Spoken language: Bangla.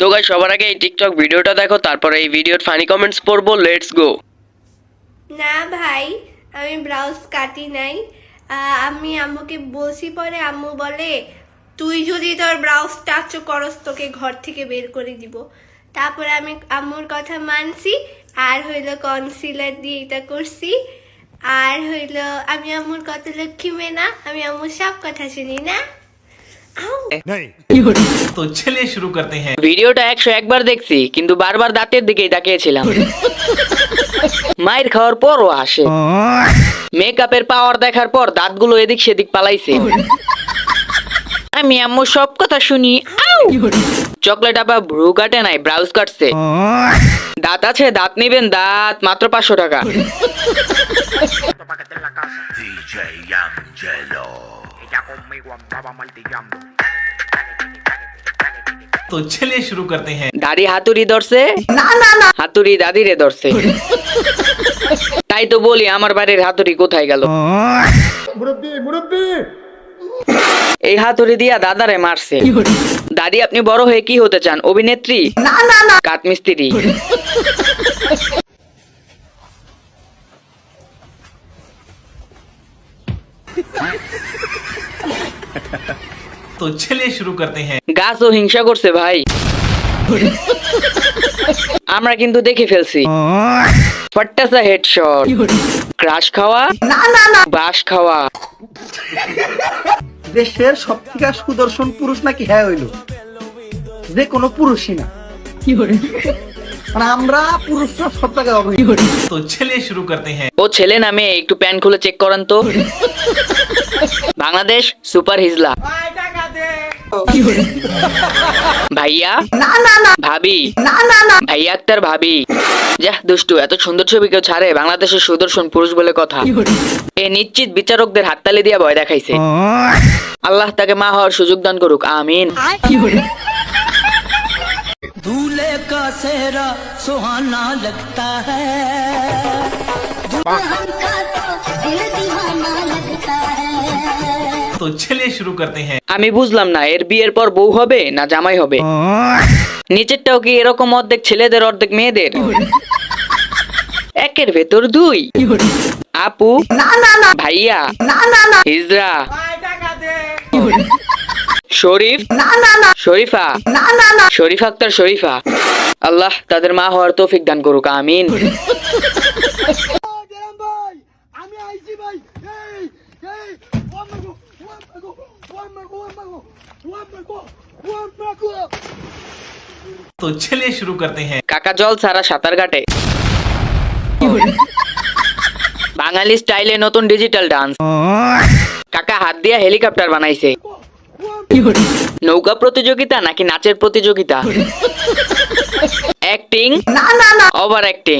তো গাইস সবার আগে এই টিকটক ভিডিওটা দেখো, তারপরে এই ভিডিওর ফানি কমেন্টস পড়বো। Let's go. না ভাই, আমি ব্লাউজ কাটি নাই। আমি আম্মুকে বলছি, পরে আম্মু বলে তুই যদি তোর ব্লাউজ টাচ করস তোকে ঘর থেকে বের করে দিব। তারপরে আমি আম্মুর কথা মানছি, আর হইলো কনসিলার দিয়ে এটা করছি। আর হইলো আমি আম্মুর কত লক্ষ্মী মেয়ে না, আমি আম্মুর সব কথা শুনি না। तो चलिए शुरू करते हैं। ভিডিওটা 101 বার দেখছি, কিন্তু বারবার দাঁতের দিকেই তাকিয়েছিলাম। মায়ের খাওয়ার পরও আসে। মেকআপের পাওয়ার দেখার পর দাঁতগুলো এদিক সেদিক পালাইছে। আমি আম্মু সব কথা শুনি। চকলেট আপা ভ্রু কাটে নাই, ব্রাউজ কাটছে। দাঁত আছে, দাঁত নিবেন, দাঁত মাত্র 500 টাকা। DJ Angelo. Ella conmigo andaba martillando. तो चलिए शुरू करते हैं। দাদি হাতুড়ি ধরছে, হাতুড়ি দাদিরে ধরছে। তাই তো বলি আমার বাড়ির হাতুড়ি কোথায় গেল। এই হাতুড়ি দিয়া দাদারে মারছে। দাদি আপনি বড় হয়ে কি হতে চান? অভিনেত্রী? কাঠমিস্ত্রি? तो चलिए शुरू करते हैं। গাছও হিংসা করছে ভাই। আমরা কিন্তু দেখে ফেলছি। ফট্টাসা হেডশট, ক্রাশ খাওয়া, বাস খাওয়া। দেশের সবথেকে সুদর্শন পুরুষ নাকি হ্যাঁ হইল, যে কোনো পুরুষই না। মানে আমরা পুরুষরা সব জায়গায় অবহেলিত। तो चलिए शुरू करते हैं। ও ছেলে নামে একটু প্যান খুলে চেক করেন তো। বাংলাদেশ সুপার হিজলা। ভাইয়া, ভাবি, ভাইয়া আক্তার ভাবি। যাহ দুষ্টু, এত সুন্দর ছবি কেউ ছাড়ে? বাংলাদেশের সুদর্শন পুরুষ বলে কথা। এ নিশ্চিত বিচারকদের হাততালি দিয়া ভয় দেখাইছে। আল্লাহ তাকে মা হওয়ার সুযোগ দান করুক, আমিন। दूल्हे का सेहरा सुहाना लगता है, दुल्हन का तो दिल दीवाना लगता है। तो चलिए शुरू करते हैं। আমি বুঝলাম না, এর বিয়ের পর বউ হবে না জামাই হবে? নিচেরটাও কি এরকম অর্ধেক ছেলেদের অর্ধেক মেয়েদের? একের ভেতর দুই। আপু, ভাইয়া, হিজরা, শরীফ, শরীফা, শরীফ আক্তার, শরীফা। আল্লাহ তাদের মা হওয়ার তৌফিক দান করুক, আমিন। तो चलिए शुरू करते हैं। কাকা জল ছাড়া সাঁতার কাটে। বাঙালি স্টাইলে নতুন ডিজিটাল ডান্স। কাকা হাত দিয়া হেলিকপ্টার বানাইছে। নৌকা প্রতিযোগিতা নাকি নাচের প্রতিযোগিতা? Acting, over acting.